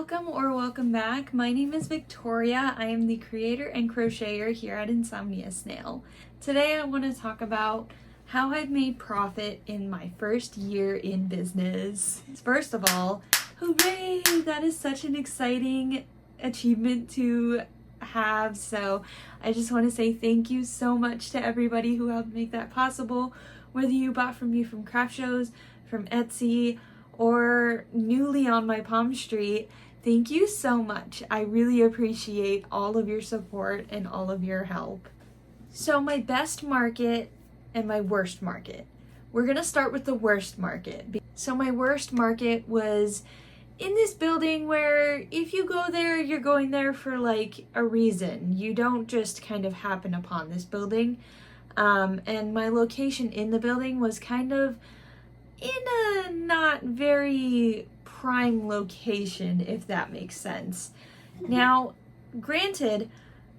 Welcome or welcome back. My name is Victoria. I am the creator and crocheter here at Insomnia Snail. Today I want to talk about how I've made profit in my first year in business. First of all, hooray! That is such an exciting achievement to have. So I just want to say thank you so much to everybody who helped make that possible. Whether you bought from me from craft shows, from Etsy, or newly on my Palm Street, thank you so much. I really appreciate all of your support and all of your help. So my best market and my worst market. We're gonna start with the worst market. So my worst market was in this building where if you go there, you're going there for like a reason. You don't just kind of happen upon this building. And my location in the building was kind of in a not very prime location, if that makes sense. Now, granted,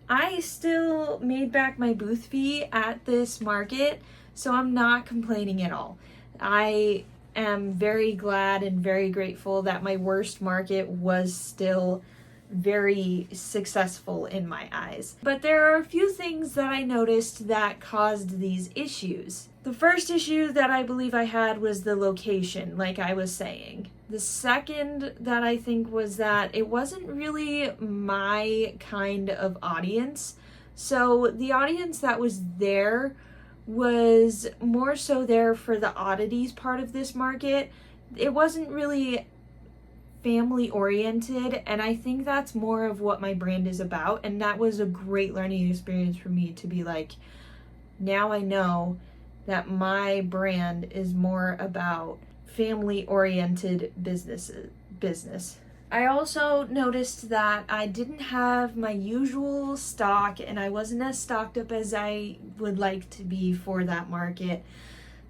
I still made back my booth fee at this market, so I'm not complaining at all. I am very glad and very grateful that my worst market was still very successful in my eyes. But there are a few things that I noticed that caused these issues. The first issue that I believe I had was the location, like I was saying. The second that I think was that it wasn't really my kind of audience. So the audience that was there was more so there for the oddities part of this market. It wasn't really family oriented, and I think that's more of what my brand is about, and that was a great learning experience for me to be like, now I know that my brand is more about family oriented business. I also noticed that I didn't have my usual stock, and I wasn't as stocked up as I would like to be for that market.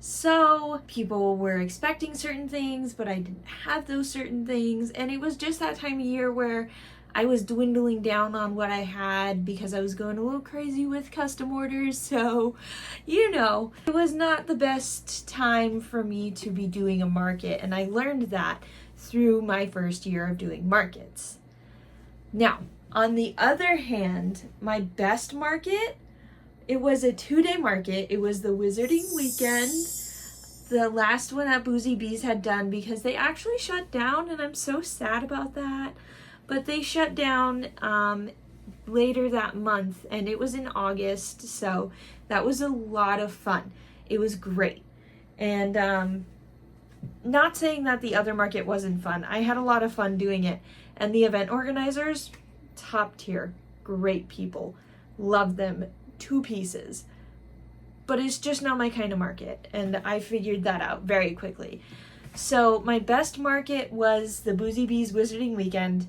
So people were expecting certain things, but I didn't have those certain things. And it was just that time of year where I was dwindling down on what I had because I was going a little crazy with custom orders. So, it was not the best time for me to be doing a market. And I learned that through my first year of doing markets. Now, on the other hand, my best market, it was a 2-day market. It was the Wizarding Weekend, the last one that Boozy Bees had done, because they actually shut down, and I'm so sad about that. But they shut down later that month, and it was in August, so that was a lot of fun. It was great. And not saying that the other market wasn't fun. I had a lot of fun doing it. And the event organizers, top tier, great people. Love them. 2 pieces, but it's just not my kind of market, and I figured that out very quickly. So my best market was the Boozy Bees Wizarding Weekend.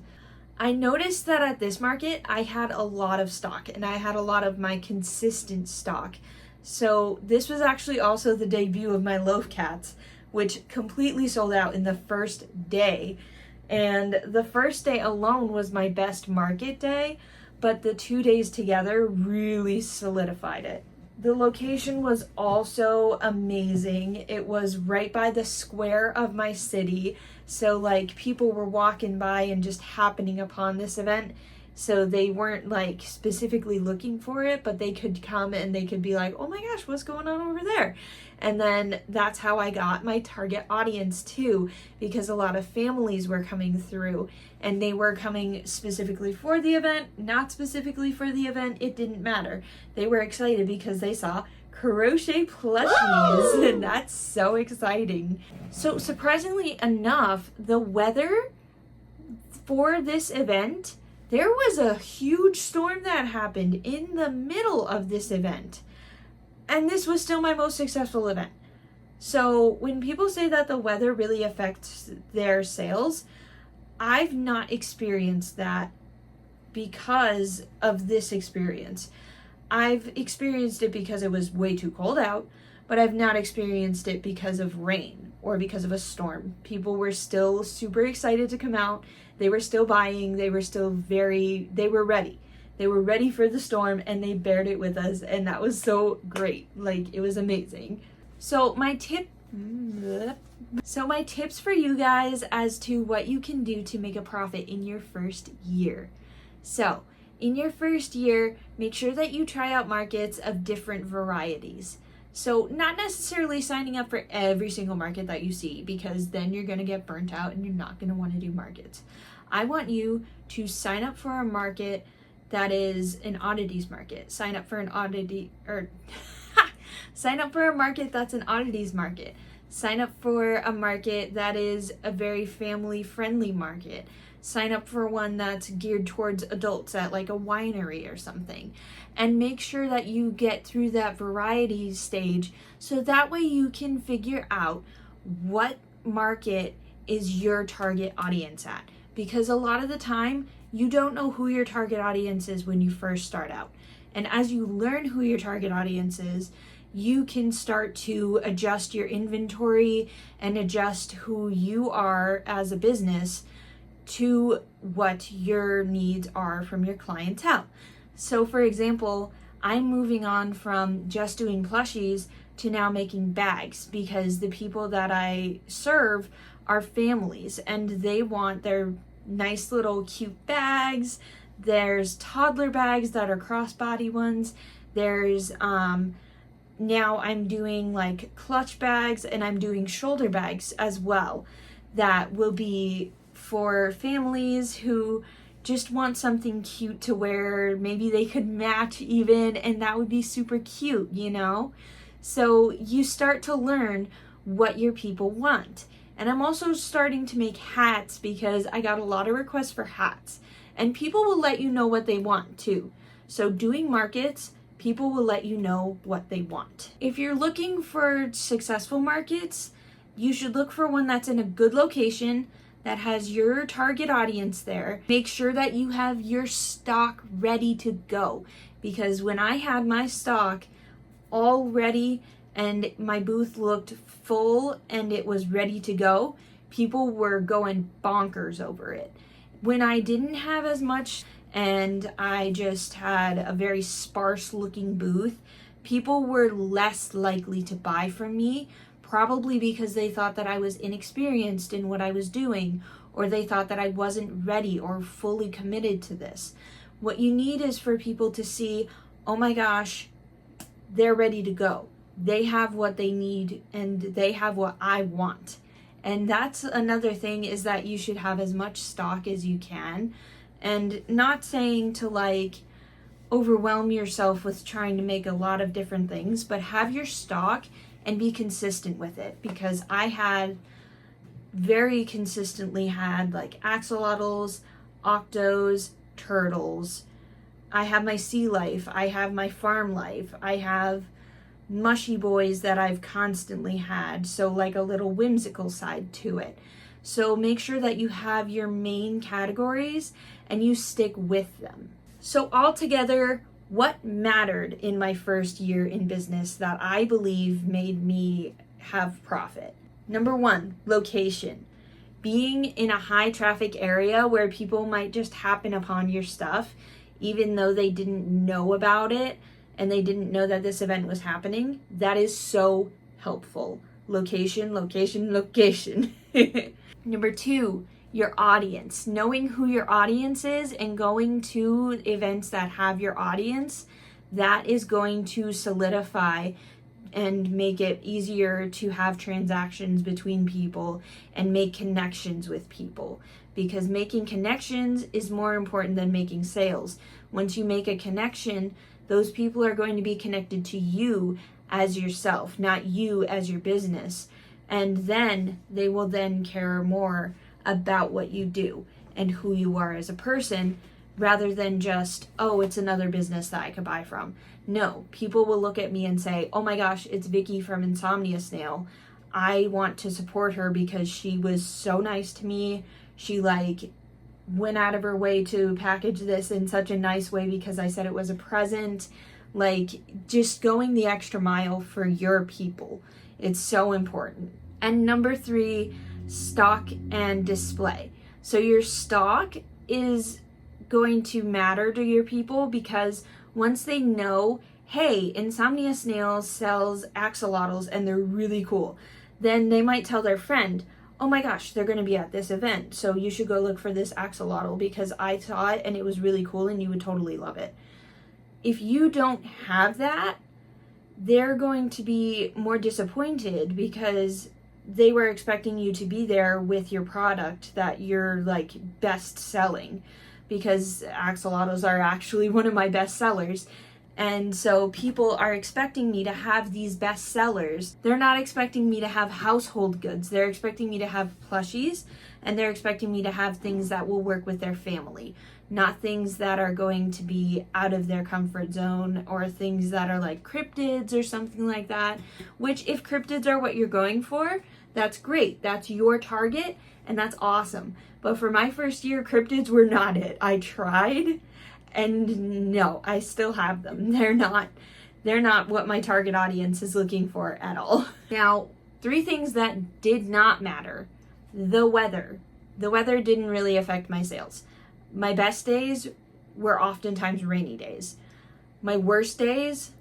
I noticed that at this market I had a lot of stock, and I had a lot of my consistent stock. So this was actually also the debut of my Loaf Cats, which completely sold out in the first day, and the first day alone was my best market day, but the 2 days together really solidified it. The location was also amazing. It was right by the square of my city, so like people were walking by and just happening upon this event, so they weren't like specifically looking for it, but they could come and they could be like, oh my gosh, what's going on over there? And then that's how I got my target audience too, because a lot of families were coming through, and they were coming specifically for the event, not specifically for the event, it didn't matter. They were excited because they saw crochet plushies. Woo! And that's so exciting. So surprisingly enough, the weather for this event, there was a huge storm that happened in the middle of this event. And this was still my most successful event. So when people say that the weather really affects their sales, I've not experienced that because of this experience. I've experienced it because it was way too cold out, but I've not experienced it because of rain or because of a storm. People were still super excited to come out. They were still buying. They were ready. They were ready for the storm, and they bared it with us, and that was so great. Like, it was amazing. So my tip So my tips for you guys as to what you can do to make a profit in your first year. So in your first year, make sure that you try out markets of different varieties. So not necessarily signing up for every single market that you see, because then you're going to get burnt out and you're not going to want to do markets. I want you to sign up for a market that is an oddities market. Sign up for a market that's an oddities market. Sign up for a market that is a very family-friendly market. Sign up for one that's geared towards adults at like a winery or something. And make sure that you get through that variety stage so that way you can figure out what market is your target audience at. Because a lot of the time, you don't know who your target audience is when you first start out. And as you learn who your target audience is, you can start to adjust your inventory and adjust who you are as a business to what your needs are from your clientele. So for example, I'm moving on from just doing plushies to now making bags, because the people that I serve are families and they want their nice little cute bags. There's toddler bags that are crossbody ones. There's now I'm doing like clutch bags, and I'm doing shoulder bags as well that will be for families who just want something cute to wear. Maybe they could match even, and that would be super cute, you know? So you start to learn what your people want. And I'm also starting to make hats because I got a lot of requests for hats. And people will let you know what they want too. So doing markets, people will let you know what they want. If you're looking for successful markets, you should look for one that's in a good location, that has your target audience there. Make sure that you have your stock ready to go. Because when I had my stock all ready and my booth looked full and it was ready to go, people were going bonkers over it. When I didn't have as much and I just had a very sparse looking booth, people were less likely to buy from me, probably because they thought that I was inexperienced in what I was doing, or they thought that I wasn't ready or fully committed to this. What you need is for people to see, oh my gosh, they're ready to go. They have what they need and they have what I want. And that's another thing, is that you should have as much stock as you can. And not saying to like overwhelm yourself with trying to make a lot of different things, but have your stock and be consistent with it. Because I had very consistently had like axolotls, octos, turtles. I have my sea life. I have my farm life. I have mushy boys that I've constantly had. So like a little whimsical side to it. So make sure that you have your main categories and you stick with them. So altogether, what mattered in my first year in business that I believe made me have profit? Number one, location. Being in a high traffic area where people might just happen upon your stuff, even though they didn't know about it and they didn't know that this event was happening, that is so helpful. Location, location, location. Number two, your audience. Knowing who your audience is and going to events that have your audience, that is going to solidify and make it easier to have transactions between people and make connections with people. Because making connections is more important than making sales. Once you make a connection, those people are going to be connected to you as yourself, not you as your business. And then they will then care more about what you do and who you are as a person, rather than just, oh, it's another business that I could buy from. No, people will look at me and say, oh my gosh, it's Vicky from Insomnia Snail. I want to support her because she was so nice to me. She like went out of her way to package this in such a nice way because I said it was a present. Like, just going the extra mile for your people. It's so important. And number three, stock and display. So your stock is going to matter to your people, because once they know, hey, Insomnia Snails sells axolotls and they're really cool, then they might tell their friend, oh my gosh, they're going to be at this event, so you should go look for this axolotl because I saw it and it was really cool and you would totally love it. If you don't have that, they're going to be more disappointed because they were expecting you to be there with your product that you're like best selling, because axolotls are actually one of my best sellers. And so people are expecting me to have these best sellers. They're not expecting me to have household goods. They're expecting me to have plushies, and they're expecting me to have things that will work with their family, not things that are going to be out of their comfort zone or things that are like cryptids or something like that, which if cryptids are what you're going for, that's great. That's your target and that's awesome. But for my first year, cryptids were not it. I tried, and no, I still have them. They're not what my target audience is looking for at all. Now, 3 things that did not matter. The weather. The weather didn't really affect my sales. My best days were oftentimes rainy days. My worst days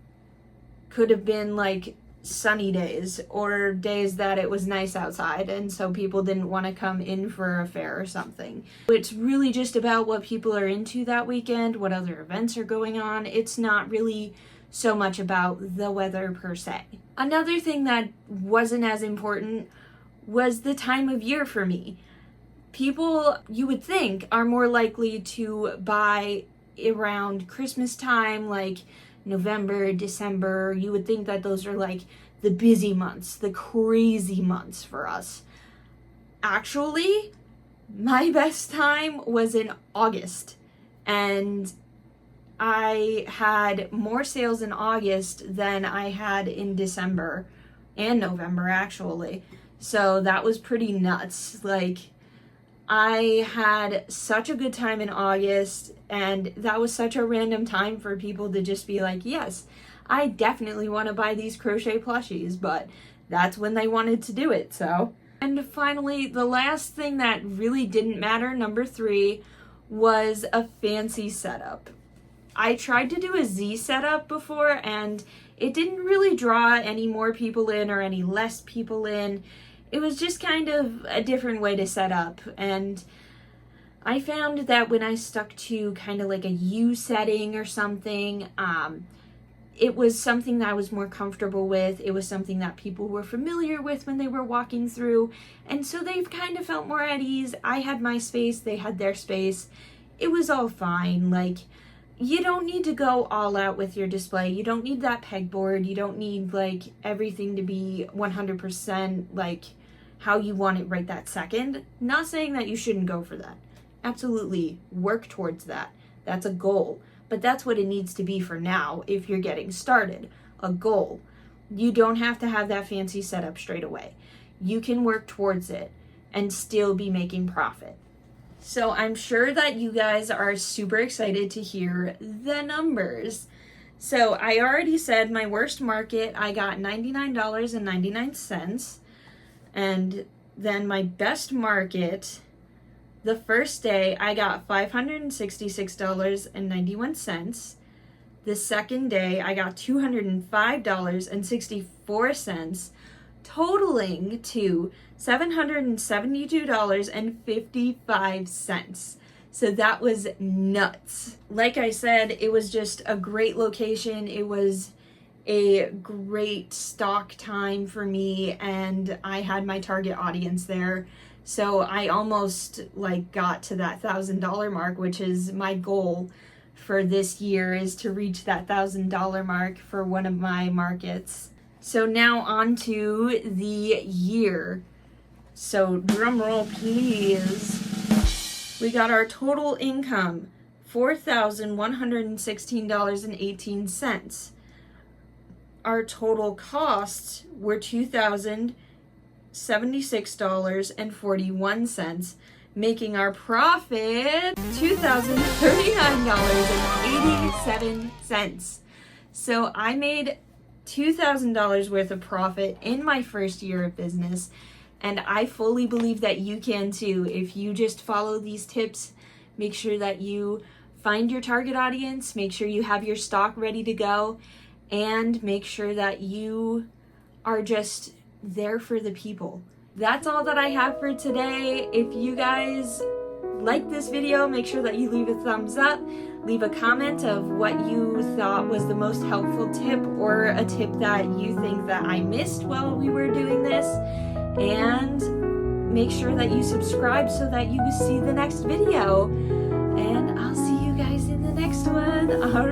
could have been like sunny days or days that it was nice outside and so people didn't want to come in for a fair or something. It's really just about what people are into that weekend, what other events are going on. It's not really so much about the weather per se. Another thing that wasn't as important was the time of year for me. People, you would think, are more likely to buy around Christmas time, like November, December. You would think that those are like the busy months, the crazy months for us. Actually, my best time was in August, and I had more sales in August than I had in December and November, actually. So that was pretty nuts. Like, I had such a good time in August, and that was such a random time for people to just be like, yes, I definitely want to buy these crochet plushies, but that's when they wanted to do it, so. And finally, the last thing that really didn't matter, number 3, was a fancy setup. I tried to do a Z setup before, and it didn't really draw any more people in or any less people in. It was just kind of a different way to set up, and I found that when I stuck to kind of like a U setting or something, it was something that I was more comfortable with. It was something that people were familiar with when they were walking through, and so they kind of felt more at ease. I had my space, they had their space. It was all fine. Like, you don't need to go all out with your display. You don't need that pegboard. You don't need like everything to be 100% like how you want it right that second. Not saying that you shouldn't go for that. Absolutely work towards that. That's a goal. But that's what it needs to be for now if you're getting started. A goal. You don't have to have that fancy setup straight away. You can work towards it and still be making profit. So I'm sure that you guys are super excited to hear the numbers. So I already said my worst market, I got $99.99. And then my best market, the first day, I got $566.91. The second day, I got $205.64, totaling to $772.55. So that was nuts. Like I said, it was just a great location. It was a great stock time for me, and I had my target audience there. So I almost like got to that $1,000 mark, which is my goal for this year, is to reach that $1,000 mark for one of my markets. So now on to the year. So drum roll please. We got our total income, $4,116.18. Our total costs were $2,076.41, making our profit $2,039.87. So I made $2,000 worth of profit in my first year of business, and I fully believe that you can too. If you just follow these tips, make sure that you find your target audience, make sure you have your stock ready to go, and make sure that you are just there for the people. That's all that I have for today. If you guys like this video, make sure that you leave a thumbs up, leave a comment of what you thought was the most helpful tip or a tip that you think that I missed while we were doing this, and make sure that you subscribe so that you see the next video, and I'll see you guys in the next one. All